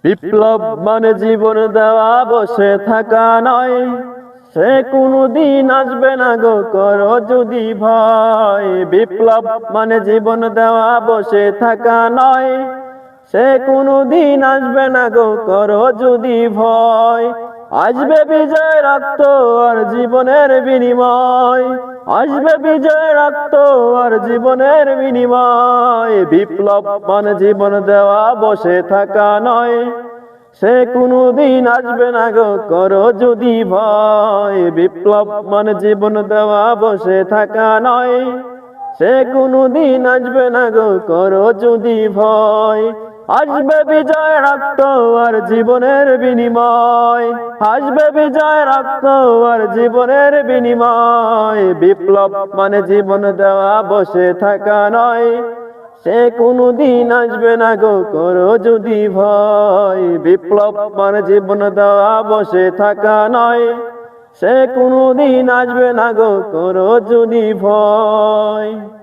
বিপ্লব মানে জীবন দেওয়া, বসে থাকা নয়। সে কোনদিন আসবে না গো, করো যদি ভয়। বিপ্লব মানে জীবন দেওয়া, বসে থাকা নয়। সে কোনদিন আসবে না গো, করো যদি ভয়। আসবে বিজয়, রক্ত আর জীবনের বিনিময়। আসবে বিজয়, রক্ত আর জীবনের বিনিময়। বিপ্লব মানে জীবন দেওয়া, বসে থাকা নয়। সে কোনদিন আসবে না গো, করো যদি ভয়। বিপ্লব মানে জীবন দেওয়া, বসে থাকা নয়। সে কোনদিন আসবে না গো, করো যদি ভয়। আসবে বিজয়, রক্ত আর জীবনের বিনিময়। আসবে বিজয়, রক্ত আর জীবনের বিনিময়। বিপ্লব মানে জীবন দেওয়া, বসে থাকা নয়। সে কোনদিন আসবে না গো, করো যদি ভয়। বিপ্লব মানে জীবন দেওয়া, বসে থাকা নয়। সে কোনদিন আসবে না গো, করো যদি ভয়।